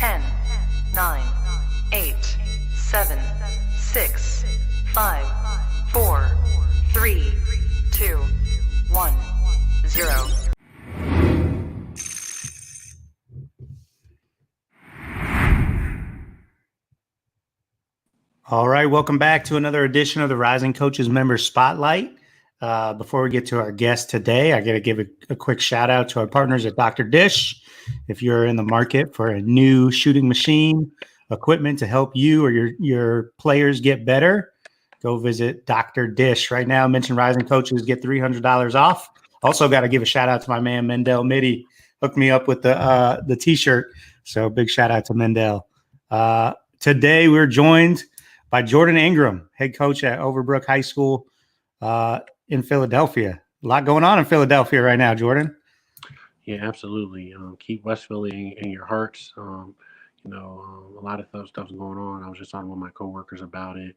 10, 9, 8, 7, 6, 5, 4, 3, 2, 1, 0. All right, welcome back to another edition of the Rising Coaches Member Spotlight. Before we get to our guest today, I got to give a quick shout out to our partners at Dr. Dish. If you're in the market for a new shooting machine, equipment to help you or your players get better, go visit Dr. Dish. Right now, mention Rising Coaches, get $300 off. Also got to give a shout out to my man, Mendel Mitty. Hooked me up with the T-shirt. So big shout out to Mendel. Today, we're joined by Jordan Ingram, head coach at Overbrook High School in Philadelphia. A lot going on in Philadelphia right now, Jordan. Yeah, absolutely. Keep West Philly in your hearts. A lot of stuff's going on. I was just talking with my coworkers about it.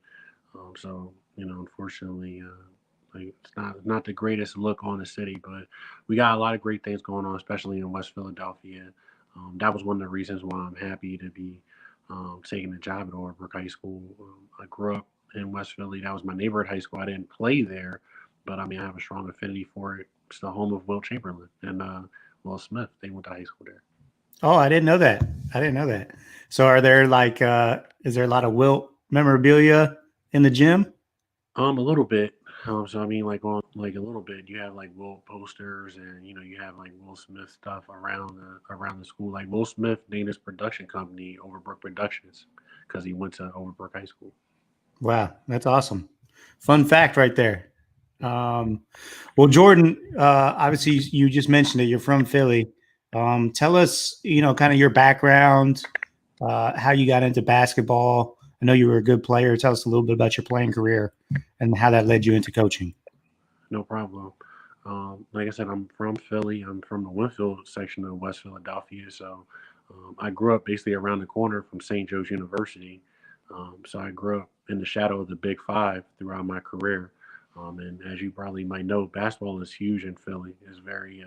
Unfortunately, it's not the greatest look on the city, but we got a lot of great things going on, especially in West Philadelphia. That was one of the reasons why I'm happy to be taking a job at Overbrook High School. I grew up in West Philly. That was my neighborhood high school. I didn't play there, but I have a strong affinity for it. It's the home of Will Chamberlain and Will Smith. They went to high school there. Oh, I didn't know that. So are there is there a lot of Wilt memorabilia in the gym? A little bit. Like a little bit. You have like Will posters, and you have like Will Smith stuff around the school. Like Will Smith named his production company Overbrook Productions because he went to Overbrook High School. Wow, that's awesome. Fun fact right there. Well, Jordan, obviously you just mentioned it. You're from Philly. Tell us, kind of your background, how you got into basketball. I know you were a good player. Tell us a little bit about your playing career and how that led you into coaching. No problem. Like I said, I'm from Philly. I'm from the Winfield section of West Philadelphia. So I grew up basically around the corner from St. Joe's University. So I grew up in the shadow of the Big Five throughout my career. And as you probably might know, basketball is huge in Philly. It's very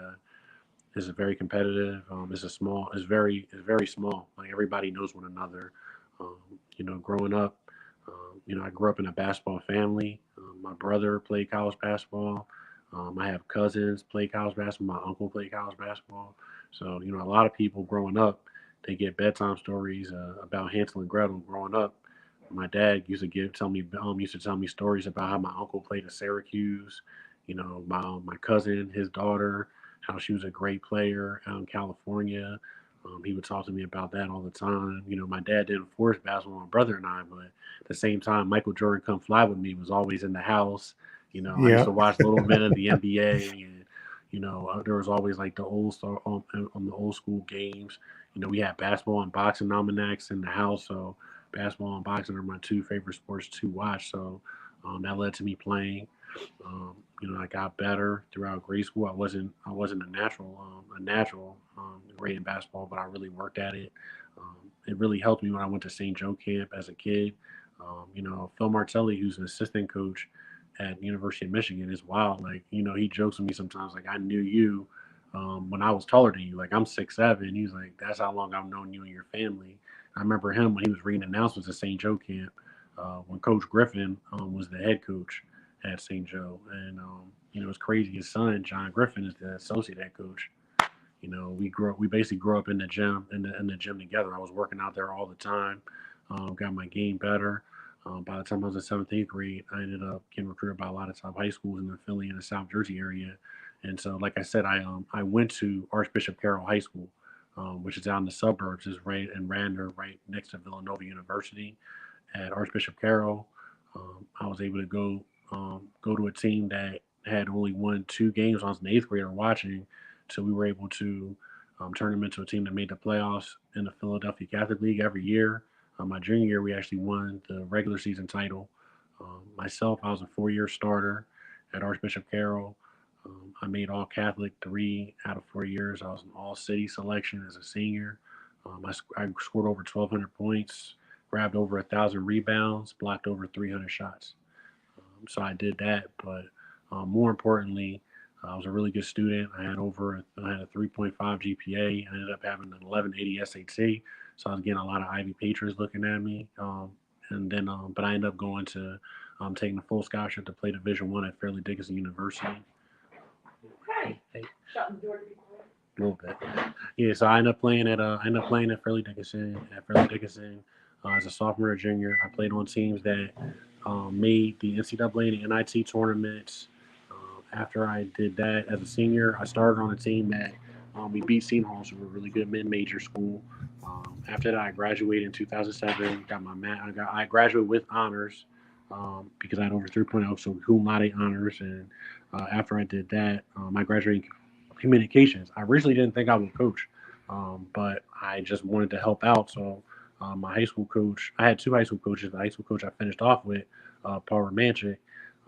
competitive. It's very small. Like everybody knows one another. Growing up, I grew up in a basketball family. My brother played college basketball. I have cousins play college basketball. My uncle played college basketball. So a lot of people growing up, they get bedtime stories about Hansel and Gretel growing up. My dad used to tell me stories about how my uncle played at Syracuse. My cousin, his daughter, how she was a great player out in California. He would talk to me about that all the time. My dad didn't force basketball on my brother and I, but at the same time, Michael Jordan Come Fly With Me was always in the house. I used Yeah. to watch little men of the NBA, and there was always like the old star on the old school games. We had basketball and boxing almanacs in the house, so basketball and boxing are my two favorite sports to watch. So that led to me playing. I got better throughout grade school. I wasn't a natural great in basketball, but I really worked at it. It really helped me when I went to St. Joe camp as a kid. Phil Martelli, who's an assistant coach at University of Michigan, is wild. Like, he jokes with me sometimes, like, I knew you when I was taller than you. Like, I'm 6'7". He's like, that's how long I've known you and your family. I remember him when he was reading announcements at St. Joe camp when Coach Griffin was the head coach at St. Joe. And, it's crazy. His son, John Griffin, is the associate head coach. We basically grew up in the gym, in the gym together. I was working out there all the time, got my game better. By the time I was in seventh, eighth grade, I ended up getting recruited by a lot of top high schools in the Philly and the South Jersey area. And so, like I said, I went to Archbishop Carroll High School, which is out in the suburbs, is right in Radnor, right next to Villanova University. At Archbishop Carroll, I was able to go to a team that had only won 2 games. I was an eighth grader watching, so we were able to turn them into a team that made the playoffs in the Philadelphia Catholic League every year. My junior year, we actually won the regular season title. Myself, I was a 4-year starter at Archbishop Carroll. I made All Catholic 3 out of 4 years. I was an All City selection as a senior. I scored over 1,200 points, grabbed over 1,000 rebounds, blocked over 300 shots. So I did that, but more importantly, I was a really good student. I had a 3.5 GPA. I ended up having an 1180 SAT. So I was getting a lot of Ivy patrons looking at me. And then, but I ended up going to taking a full scholarship to play Division One at Fairleigh Dickinson University. Hey, a little bit. Yeah, so I ended up playing at Fairleigh Dickinson as a sophomore or junior. I played on teams that made the NCAA and the NIT tournaments. After I did that as a senior, I started on a team that we beat Seton Hall, so we're a really good mid-major school. After that, I graduated in 2007. I graduated with honors because I had over 3.0, so cum laude honors. And after I did that, I graduated in communications. I originally didn't think I would coach, but I just wanted to help out. So my high school coach, I had two high school coaches. The high school coach I finished off with, Paul Romanchik,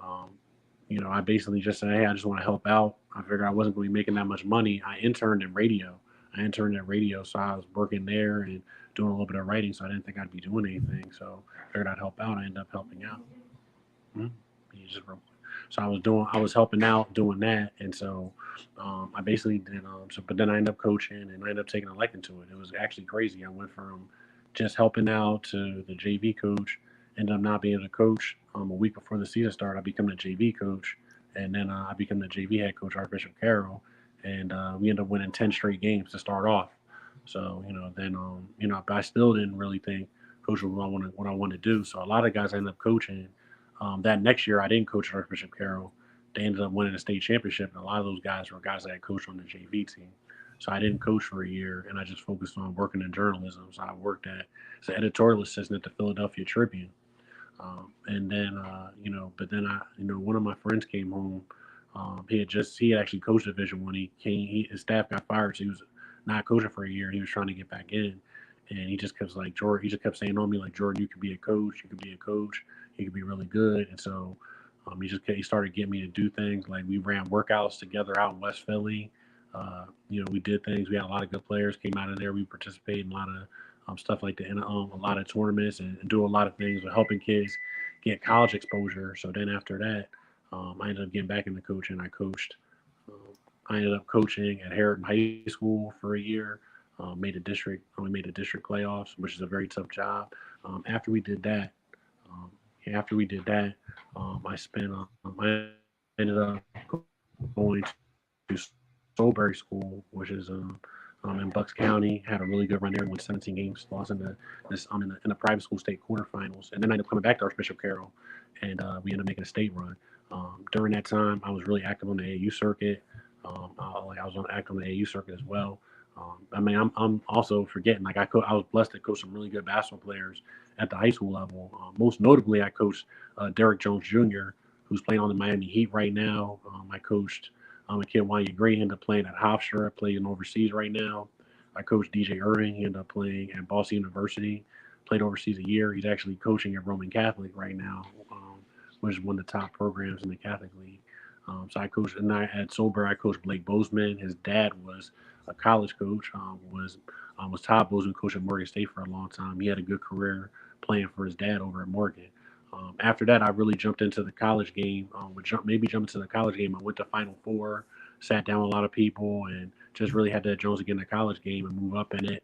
um, I basically just said, hey, I just want to help out. I figured I wasn't going to be making that much money. I interned in radio. So I was working there and doing a little bit of writing. So I didn't think I'd be doing anything. So I figured I'd help out. I ended up helping out. Hmm? You just broke. So I was helping out doing that, and so I basically did. But then I ended up coaching, and I ended up taking a liking to it. It was actually crazy. I went from just helping out to the JV coach. Ended up not being able to coach. A week before the season started, I became the JV coach, and then I became the JV head coach, Archbishop Carroll, and we ended up winning 10 straight games to start off. So then but I still didn't really think coach was what I wanted to do. So a lot of guys I ended up coaching. That next year, I didn't coach at Archbishop Carroll. They ended up winning a state championship, and a lot of those guys were guys that I coached on the JV team. So I didn't coach for a year, and I just focused on working in journalism. So I worked as an editorial assistant at the Philadelphia Tribune. And then, but then one of my friends came home. He had actually coached Division One. His staff got fired, so he was not coaching for a year. He was trying to get back in, and he just kept Jordan. He just kept saying on me like, Jordan, you could be a coach. You could be a coach. You could be really good. And so he started getting me to do things like we ran workouts together out in West Philly. We did things. We had a lot of good players came out of there. We participated in a lot of stuff like that, and a lot of tournaments and do a lot of things with helping kids get college exposure. So then after that, I ended up getting back into coaching. I ended up coaching at Harriton High School for a year. We made the district playoffs, which is a very tough job. After we did that, I ended up going to Soulbury School, which is in Bucks County. Had a really good run there. Won 17 games. Lost in the private school state quarterfinals, and then I ended up coming back to Archbishop Carroll, and we ended up making a state run. During that time, I was really active on the AAU circuit. I was active on the AAU circuit as well. I'm also forgetting. I was blessed to coach some really good basketball players at the high school level. Most notably, I coached Derek Jones Jr., who's playing on the Miami Heat right now. I coached a kid, Wanya Gray, ended up playing at Hofstra, playing overseas right now. I coached DJ Irving. He ended up playing at Boston University, played overseas a year. He's actually coaching at Roman Catholic right now, which is one of the top programs in the Catholic League. So I coached, and at Soulbury, I coached Blake Bozeman. His dad was a college coach, was Todd Bozeman, coach at Morgan State for a long time. He had a good career playing for his dad over at Morgan. After that, I really jumped into the college game. I went to Final Four, sat down with a lot of people, and just really had that Jones to get in the college game and move up in it.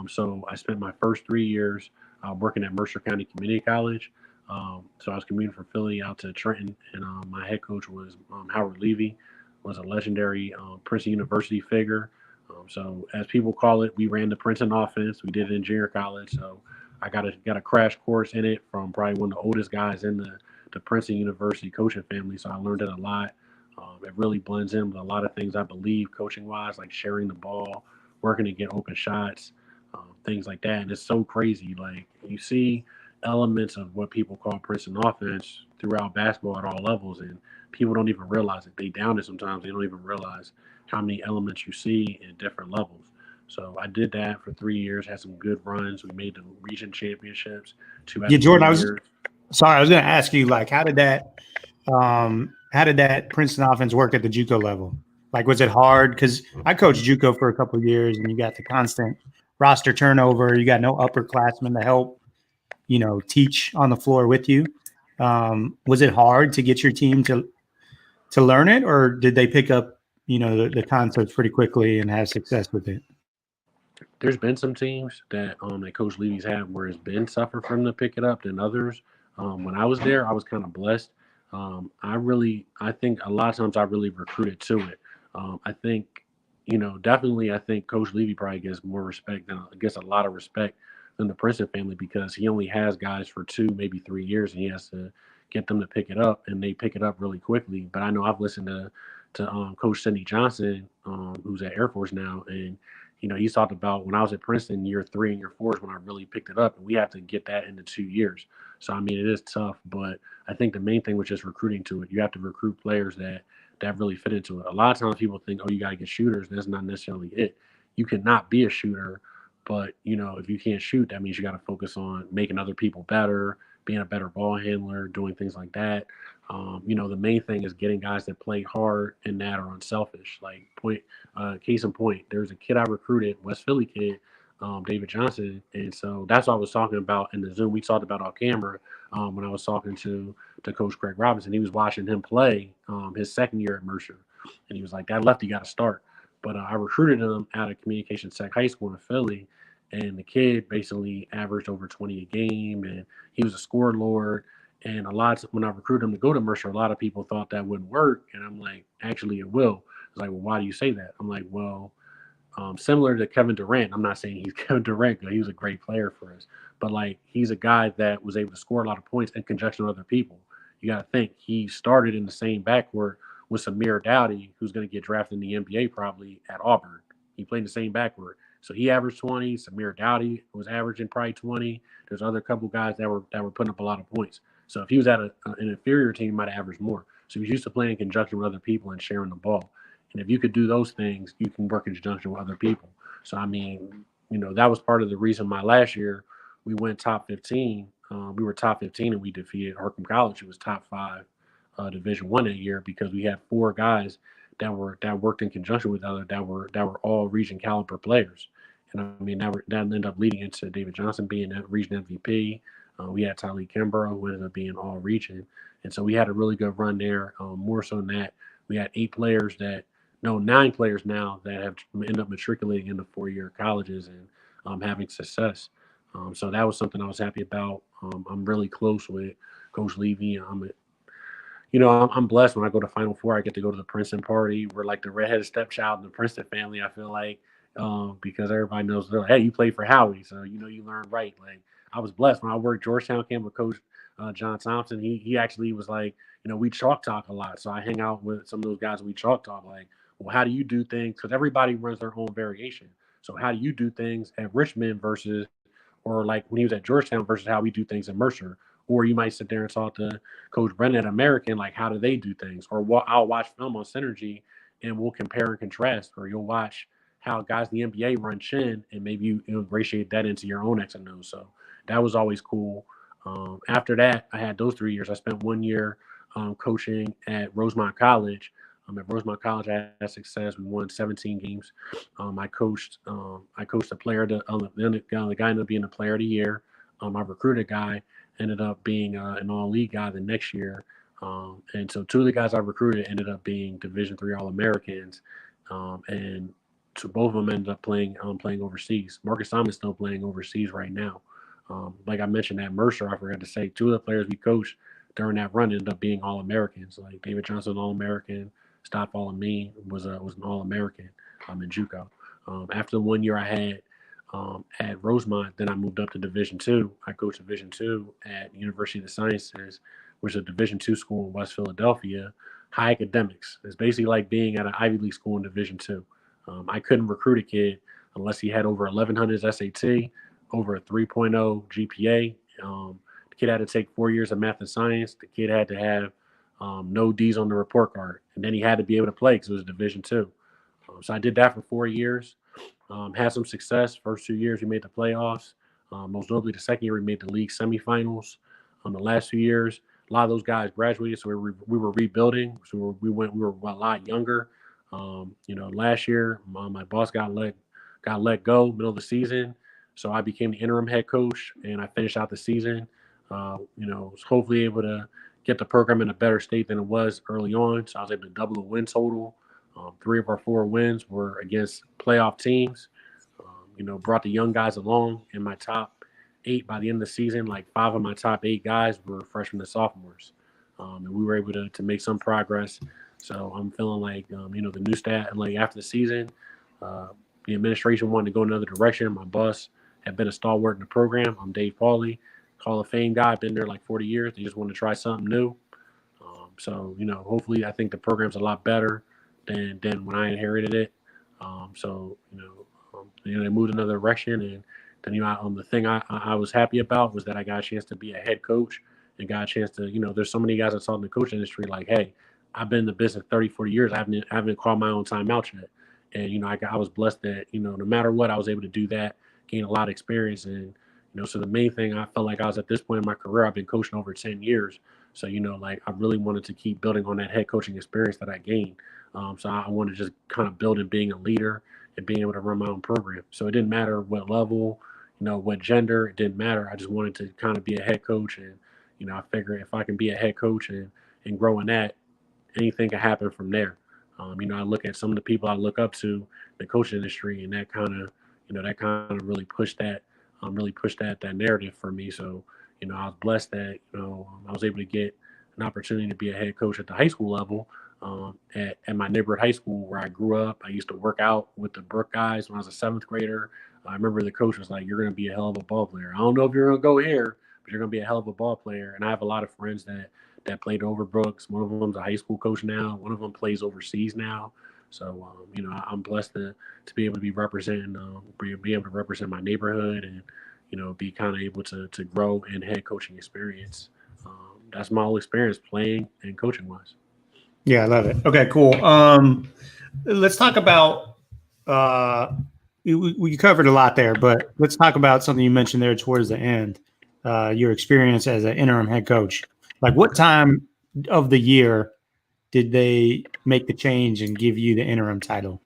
So I spent my first 3 years working at Mercer County Community College. So I was commuting from Philly out to Trenton, and my head coach was Howard Levy, was a legendary Princeton University figure. So as people call it, we ran the Princeton offense. We did it in junior college. So I got a crash course in it from probably one of the oldest guys in the Princeton University coaching family. So I learned it a lot. It really blends in with a lot of things I believe coaching wise, like sharing the ball, working to get open shots, things like that. And it's so crazy. Like you see elements of what people call Princeton offense throughout basketball at all levels, and people don't even realize it. They down it sometimes. They don't even realize how many elements you see in different levels. So I did that for 3 years, had some good runs. We made the region championships. Yeah, Jordan, I was going to ask you, like, how did that Princeton offense work at the JUCO level? Like, was it hard? Because I coached JUCO for a couple of years, and you got the constant roster turnover. You got no upperclassmen to help, teach on the floor with you. Was it hard to get your team to learn it, or did they pick up, the concepts pretty quickly and have success with it? there's been some teams that Coach Levy's had where it's been tougher for him to pick it up than others. When I was there, I was kind of blessed. I think a lot of times I really recruited to it. I think, definitely, I think Coach Levy probably gets more respect than gets a lot of respect than the Princeton family because he only has guys for 2, maybe 3 years, and he has to get them to pick it up, and they pick it up really quickly. But I know I've listened to Coach Sidney Johnson, who's at Air Force now, and he's talked about when I was at Princeton, year 3 and year 4 is when I really picked it up, and we have to get that into 2 years. So I mean, it is tough, but I think the main thing was just recruiting to it. You have to recruit players that really fit into it. A lot of times people think, oh, you got to get shooters. That's not necessarily it. You cannot be a shooter, but if you can't shoot, that means you got to focus on making other people better, being a better ball handler, doing things like that. The main thing is getting guys that play hard and that are unselfish. Like case in point, there's a kid I recruited, West Philly kid, David Johnson, and so that's what I was talking about in the Zoom. We talked about off camera when I was talking to Coach Greg Robinson. He was watching him play his second year at Mercer, and he was like, "That lefty got to start." But I recruited him out of Communication Tech High School in Philly, and the kid basically averaged over 20 a game, and he was a score lord. And when I recruited him to go to Mercer, a lot of people thought that wouldn't work, and I'm like, actually, it will. It's like, well, why do you say that? I'm like, well, similar to Kevin Durant. I'm not saying he's Kevin Durant because he was a great player for us, but like he's a guy that was able to score a lot of points in conjunction with other people. You got to think he started in the same backcourt with Samir Dowdy, who's going to get drafted in the NBA probably at Auburn. He played in the same backcourt, so he averaged 20. Samir Dowdy was averaging probably 20. There's other couple guys that were putting up a lot of points. So if he was at an inferior team, he might have averaged more. So he's used to playing in conjunction with other people and sharing the ball. And if you could do those things, you can work in conjunction with other people. So, I mean, that was part of the reason my last year we went top 15. We were top 15 and we defeated Harkham College, who was top 5 Division One that year because we had 4 guys that worked in conjunction with other that were all region caliber players. And I mean, that ended up leading into David Johnson being that region MVP. We had Tylee Kimbrough, who ended up being all region. And so we had a really good run there. More so than that, we had 9 players now that have ended up matriculating into 4-year colleges and having success. So that was something I was happy about. I'm really close with Coach Levy. I'm blessed when I go to Final Four. I get to go to the Princeton party. We're like the redheaded stepchild in the Princeton family. I feel like because everybody knows they're like, hey, you play for Howie, so you learn right. Like I was blessed when I worked Georgetown camp with Coach John Thompson. He actually was like, we chalk talk a lot. So I hang out with some of those guys. And we chalk talk like, well, how do you do things? Because everybody runs their own variation. So how do you do things at Richmond versus, or like when he was at Georgetown versus how we do things at Mercer? Or you might sit there and talk to Coach Brennan at American, like how do they do things? Or I'll watch film on Synergy and we'll compare and contrast. Or you'll watch how guys in the NBA run chin and maybe you ingratiate that into your own X and O's. So that was always cool. After that, I had those 3 years. I spent 1 year coaching at Rosemont College. At Rosemont College, I had success. We won 17 games. I coached a player. The guy ended up being a player of the year. I recruited a guy, ended up being an all-league guy the next year. And so 2 of the guys I recruited ended up being Division III All-Americans. And so both of them ended up playing overseas. Marcus Simon's still playing overseas right now. Like I mentioned at Mercer, I forgot to say 2 of the players we coached during that run ended up being All-Americans. Like David Johnson, All-American. Stop All Me was an All-American in JUCO. After the 1 year I had at Rosemont, then I moved up to Division II. I coached Division II at University of the Sciences, which is a Division II school in West Philadelphia. High academics. It's basically like being at an Ivy League school in Division II. I couldn't recruit a kid unless he had over 1,100 SAT, over a 3.0 GPA. The kid had to take 4 years of math and science. The kid had to have no D's on the report card. And then he had to be able to play because it was Division II. So I did that for 4 years. Had some success. First 2 years, we made the playoffs. Most notably, the second year, we made the league semifinals. The last 2 years, a lot of those guys graduated, so we were rebuilding. So we were a lot younger. Last year, my boss got let go middle of the season, so I became the interim head coach, and I finished out the season. Was hopefully able to get the program in a better state than it was early on. So I was able to double the win total. 3 of our 4 wins were against playoff teams. brought the young guys along. In my top 8 by the end of the season, like 5 of my top 8 guys were freshmen and sophomores, and we were able to make some progress. So I'm feeling like the new staff, and like after the season, uh, the administration wanted to go another direction. My boss had been a stalwart in the program. I'm Dave Pauly, Hall of Fame guy. Been there like 40 years. They just want to try something new. So hopefully, I think the program's a lot better than when I inherited it. So they moved another direction, and then the thing I was happy about was that I got a chance to be a head coach and got a chance to there's so many guys I saw in the coach industry like, hey, I've been in the business 30, 40 years. I haven't called my own timeout yet, and I was blessed that no matter what I was able to do that, gain a lot of experience, and so the main thing I felt like I was at this point in my career. I've been coaching over 10 years. So, like I really wanted to keep building on that head coaching experience that I gained. So I wanted to just kind of build in being a leader and being able to run my own program. So it didn't matter what level, what gender, it didn't matter. I just wanted to kind of be a head coach. And, I figured if I can be a head coach and grow in that, anything can happen from there. I look at some of the people I look up to, the coaching industry, and that kind of really pushed that narrative for me. So, I was blessed that I was able to get an opportunity to be a head coach at the high school level at my neighborhood high school where I grew up. I used to work out with the Brook guys when I was a 7th grader. I remember the coach was like, "You're going to be a hell of a ball player. I don't know if you're going to go here, but you're going to be a hell of a ball player." And I have a lot of friends that played over Brooks. One of them's a high school coach now. One of them plays overseas now. So I'm blessed to be able to be able to represent my neighborhood and be kind of able to grow in head coaching experience. That's my whole experience playing and coaching wise. Yeah, I love it. Okay, cool. Let's talk about we covered a lot there, but let's talk about something you mentioned there towards the end. Your experience as an interim head coach. Like, what time of the year did they make the change and give you the interim title?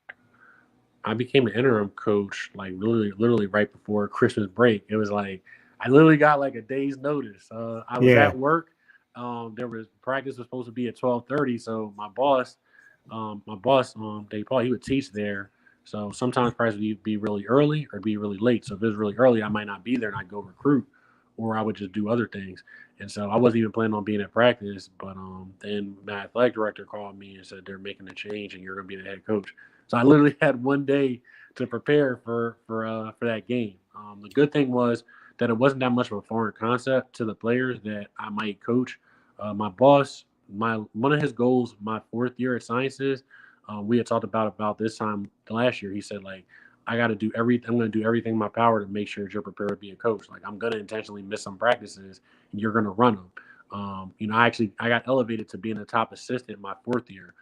I became an interim coach like literally right before Christmas break. It was like I literally got like a day's notice. I was Yeah, at work. There was practice was supposed to be at 12:30. So my boss, Dave Paul, he would teach there. So sometimes practice would be really early or be really late. So if it was really early, I might not be there and I'd go recruit, or I would just do other things. And so I wasn't even planning on being at practice. But then my athletic director called me and said they're making a change and you're going to be the head coach. So I literally had one day to prepare for that game. The good thing was that it wasn't that much of a foreign concept to the players that I might coach. My boss, my one of his goals, my 4th year at Sciences, we had talked about this time last year. He said like, I got to do everything. I'm going to do everything in my power to make sure that you're prepared to be a coach. Like I'm going to intentionally miss some practices, and you're going to run them. I got elevated to being a top assistant my 4th year.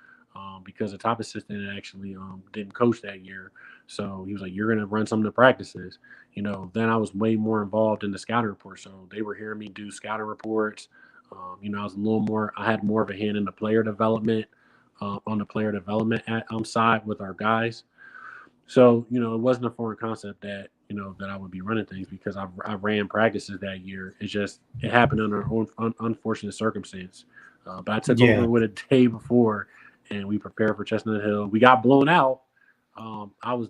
Because the top assistant actually didn't coach that year. So he was like, "You're going to run some of the practices." Then I was way more involved in the scouting report. So they were hearing me do scouting reports. I was a little more. I had more of a hand in the player development, on the player development side with our guys. So it wasn't a foreign concept that that I would be running things because I ran practices that year. It's just it happened under an unfortunate circumstance. But I took yeah, over with a day before, and we prepared for Chestnut Hill. We got blown out. I was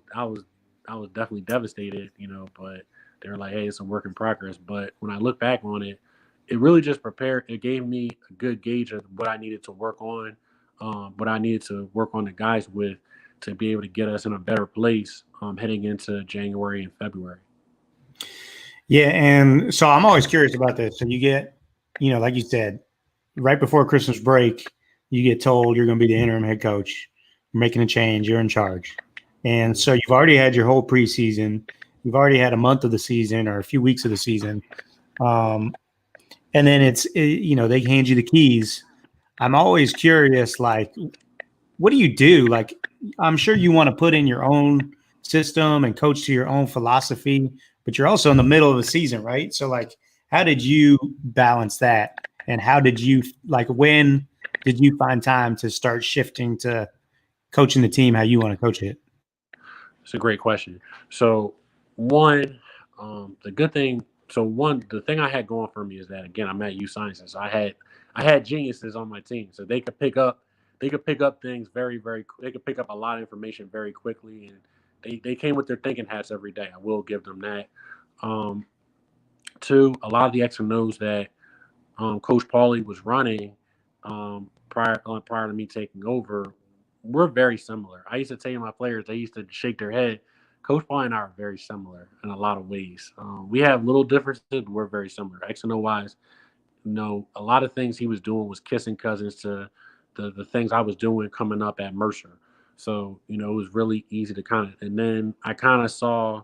definitely devastated, but they were like, "Hey, it's a work in progress." But when I look back on it, it really just prepared. It gave me a good gauge of what I needed to work on, what I needed to work on the guys with to be able to get us in a better place heading into January and February. yeah. And so I'm always curious about this. So you get, like you said, right before Christmas break, you get told you're going to be the interim head coach. You're making a change. You're in charge. And so you've already had your whole preseason. You've already had a month of the season or a few weeks of the season. And then they hand you the keys. I'm always curious, like, what do you do? Like, I'm sure you want to put in your own system and coach to your own philosophy, but you're also in the middle of the season, right? So, like, how did you balance that? And how did you, like, when did you find time to start shifting to coaching the team how you want to coach it? It's a great question. So, one, the good thing. So the thing I had going for me is that again, I'm at U Sciences. So I had geniuses on my team, so they could pick up things very, very. They could pick up a lot of information very quickly, and they came with their thinking hats every day. I will give them that. Um, Two, a lot of the X and O's that Coach Paulie was running prior to me taking over were very similar. I used to tell my players, they used to shake their head. Coach Paulie and I are very similar in a lot of ways. We have little differences, but we're very similar. X and O wise, a lot of things he was doing was kissing cousins to the things I was doing coming up at Mercer. So, it was really easy to and then I kind of saw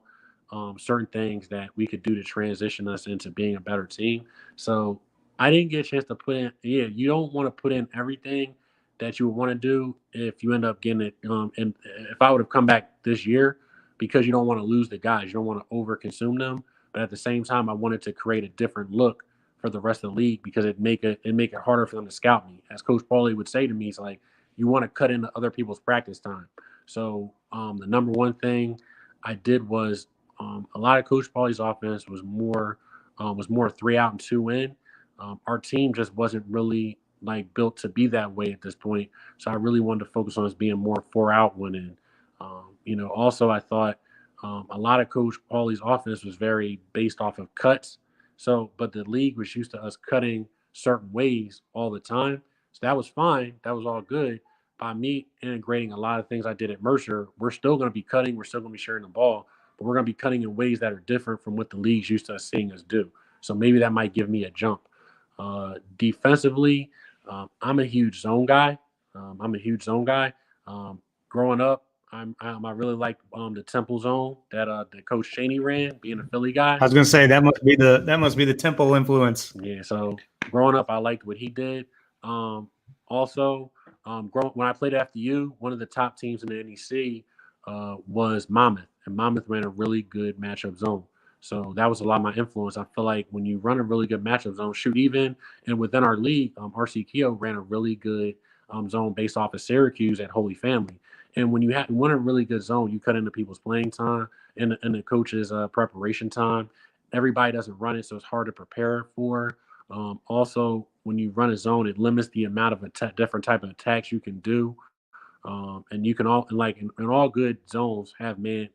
certain things that we could do to transition us into being a better team. So I didn't get a chance to put in, you don't want to put in everything that you would want to do if you end up getting it. And if I would have come back this year, because you don't want to lose the guys, you don't want to over consume them. But at the same time, I wanted to create a different look for the rest of the league because it make it harder for them to scout me. As Coach Paulie would say to me, it's like you want to cut into other people's practice time. So the number one thing I did was a lot of Coach Paulie's offense was more 3 out and 2 in. Our team just wasn't really like built to be that way at this point. So I really wanted to focus on us being more 4 out 1 in. Also I thought a lot of Coach Paulie's offense was very based off of cuts. So, but the league was used to us cutting certain ways all the time. So that was fine. That was all good. By me integrating a lot of things I did at Mercer, we're still going to be cutting. We're still going to be sharing the ball, but we're going to be cutting in ways that are different from what the league's used to us seeing us do. So maybe that might give me a jump. Defensively, I'm a huge zone guy. Um, Growing up, I really like the Temple zone that Coach Cheney ran, being a Philly guy. I was going to say that must be the Temple influence. Yeah, so growing up, I liked what he did. Also, when I played after you, one of the top teams in the NEC was Monmouth, and Monmouth ran a really good matchup zone. So that was a lot of my influence. I feel like when you run a really good matchup zone, shoot even, and within our league, RC Keogh ran a really good zone based off of Syracuse at Holy Family. And when you run a really good zone, you cut into people's playing time and the coach's preparation time. Everybody doesn't run it, so it's hard to prepare for. Also, when you run a zone, it limits the amount of different type of attacks you can do, and you can all and like in all good zones have man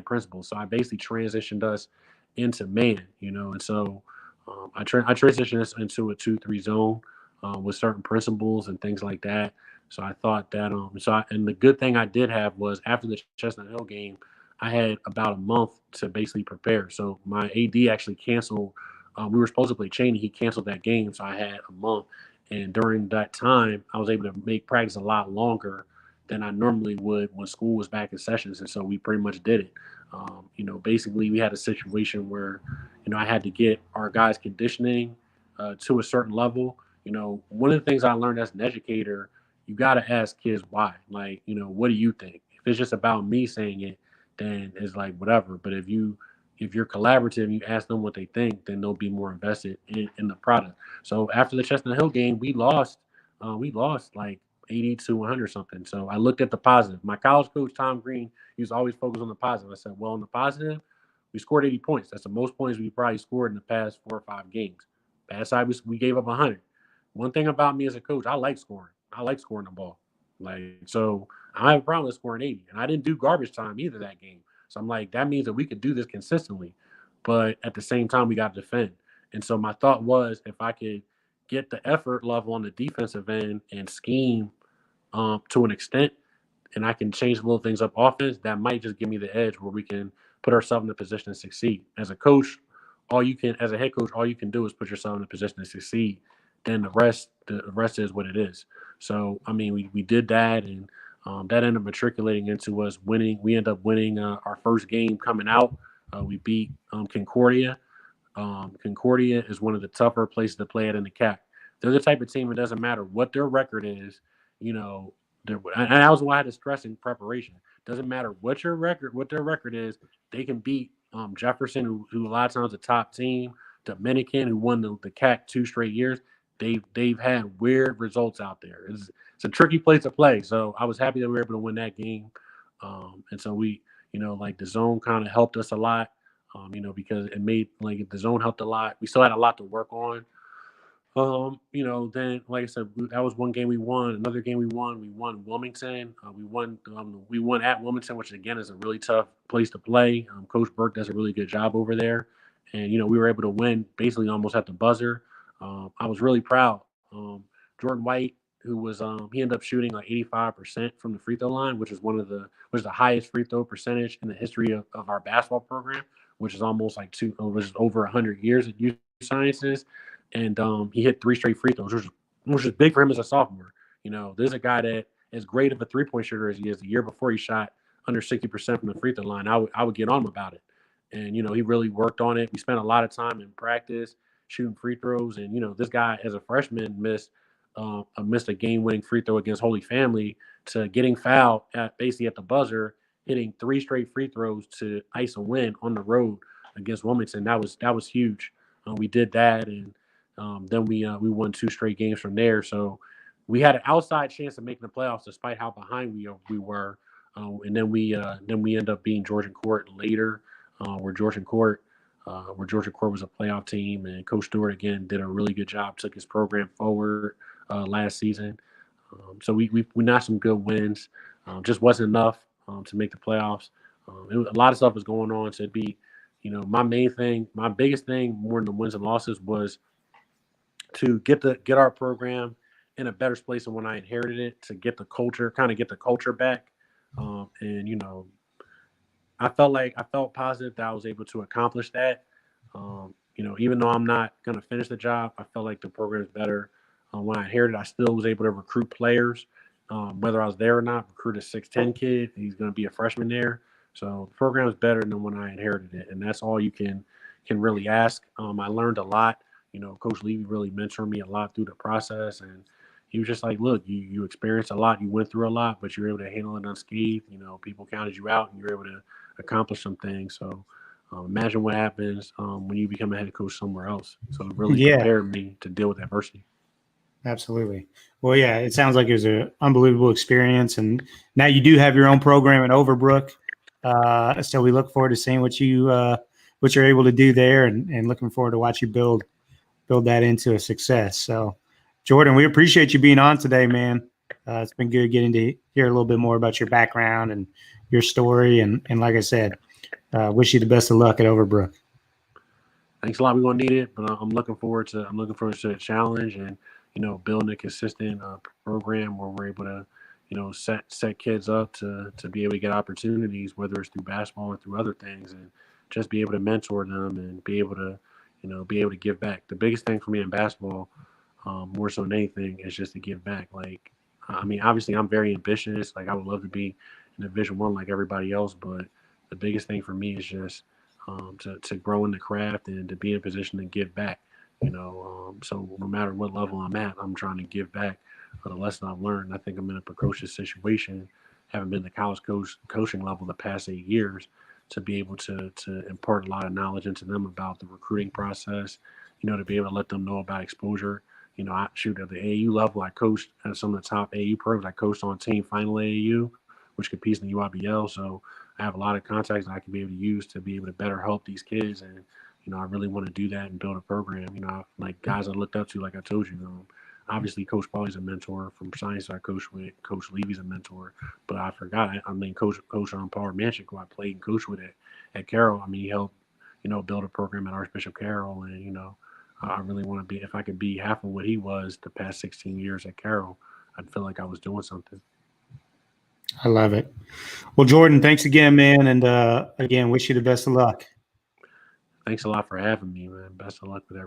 principles. So I basically transitioned us into man, and so I transitioned us into a 2-3 zone with certain principles and things like that. So I thought that and the good thing I did have was after the Chestnut Hill game, I had about a month to basically prepare. So my AD actually canceled. We were supposed to play Cheney. He canceled that game, so I had a month. And during that time, I was able to make practice a lot longer than I normally would when school was back in sessions. And so we pretty much did it. Basically, we had a situation where, I had to get our guys' conditioning to a certain level. One of the things I learned as an educator, you got to ask kids why. Like, what do you think? If it's just about me saying it, then it's like whatever. But if you're collaborative and you ask them what they think, then they'll be more invested in the product. So after the Chestnut Hill game, we lost. We lost like 80 to 100 something. So I looked at the positive. My college coach Tom Green, he was always focused on the positive. I said, well, on the positive, we scored 80 points. That's the most points we probably scored in the past 4 or 5 games. Bad side, we gave up 100. One thing about me as a coach, I like scoring. I like scoring the ball. Like, so I don't have a problem with scoring 80. And I didn't do garbage time either that game. So I'm like, that means that we could do this consistently. But at the same time, we got to defend. And so my thought was if I could get the effort level on the defensive end and scheme to an extent, and I can change little things up offense, that might just give me the edge where we can put ourselves in a position to succeed. As a coach, as a head coach, all you can do is put yourself in a position to succeed. Then the rest is what it is. So, I mean, we did that, and that ended up matriculating into us winning. We ended up winning our first game coming out. We beat Concordia. Concordia is one of the tougher places to play at in the CAC. They're the type of team, it doesn't matter what their record is, you know, and that was why I had to stress in preparation. Doesn't matter what their record is, they can beat Jefferson, who a lot of times a top team, Dominican, who won the CAC 2 straight years. They've had weird results out there. It's a tricky place to play. So I was happy that we were able to win that game. And so like the zone kind of helped us a lot. Because it made like the zone helped a lot. We still had a lot to work on. Then like I said, that was one game we won. Another game we won Wilmington. We won at Wilmington, which again is a really tough place to play. Coach Burke does a really good job over there, and we were able to win basically almost at the buzzer. I was really proud. Jordan White, who was he ended up shooting like 85% from the free throw line, which is which is the highest free throw percentage in the history of our basketball program, which is almost like which is over 100 years at U Sciences, and he hit 3 straight free throws, which is big for him as a sophomore. This is a guy that, as great of a 3-point shooter as he is, the year before he shot under 60% from the free throw line. I would get on him about it, and he really worked on it. We spent a lot of time in practice shooting free throws, and this guy as a freshman missed a game-winning free throw against Holy Family to getting fouled basically at the buzzer, hitting 3 straight free throws to ice a win on the road against Wilmington. That was huge. We did that, and then we won 2 straight games from there. So we had an outside chance of making the playoffs despite how behind we were. And then we end up being Georgian Court later, where Georgian Court was a playoff team, and Coach Stewart again did a really good job, took his program forward last season. So we notched some good wins. Just wasn't enough to make the playoffs. A lot of stuff was going on. So it'd be, my biggest thing more than the wins and losses was to get our program in a better place than when I inherited it, to get the culture back. And I felt positive that I was able to accomplish that. Even though I'm not going to finish the job, I felt like the program is better. When I inherited, I still was able to recruit players, whether I was there or not. Recruit a 6'10" kid. He's going to be a freshman there. So the program is better than when I inherited it, and that's all you can really ask. I learned a lot. Coach Levy really mentored me a lot through the process, and he was just like, "Look, you experienced a lot, you went through a lot, but you were able to handle it unscathed. People counted you out, and you were able to accomplish some things." So imagine what happens when you become a head coach somewhere else. So it really prepared me to deal with adversity. Absolutely. Well, yeah, it sounds like it was an unbelievable experience, and now you do have your own program at Overbrook. So we look forward to seeing what you're able to do there, and looking forward to watch you build that into a success. So, Jordan, we appreciate you being on today, man. It's been good getting to hear a little bit more about your background and your story, and like I said, wish you the best of luck at Overbrook. Thanks a lot. We're gonna need it, but I'm looking forward to the challenge, and building a consistent program where we're able to set kids up to be able to get opportunities, whether it's through basketball or through other things, and just be able to mentor them and be able to give back. The biggest thing for me in basketball, more so than anything, is just to give back. Like, obviously I'm very ambitious. Like, I would love to be in Division I like everybody else, but the biggest thing for me is just to grow in the craft and to be in a position to give back. So no matter what level I'm at, I'm trying to give back the lesson I've learned. I think I'm in a precocious situation, having been the college coaching level the past 8 years, to be able to impart a lot of knowledge into them about the recruiting process, to be able to let them know about exposure. I shoot at the AAU level. I coached at some of the top AAU programs. I coached on Team Final AAU, which competes in the UIBL. So I have a lot of contacts that I can be able to use to be able to better help these kids. And, I really want to do that and build a program. Like guys I looked up to, like I told you, obviously Coach Paulie's a mentor from science I coach with. Coach Levy's a mentor, but I forgot. Coach Paul Manchik, who I played and coached with at Carroll. He helped, build a program at Archbishop Carroll, and I really want to be. If I could be half of what he was the past 16 years at Carroll, I'd feel like I was doing something. I love it. Well, Jordan, thanks again, man, and again, wish you the best of luck. Thanks a lot for having me, man. Best of luck with everything.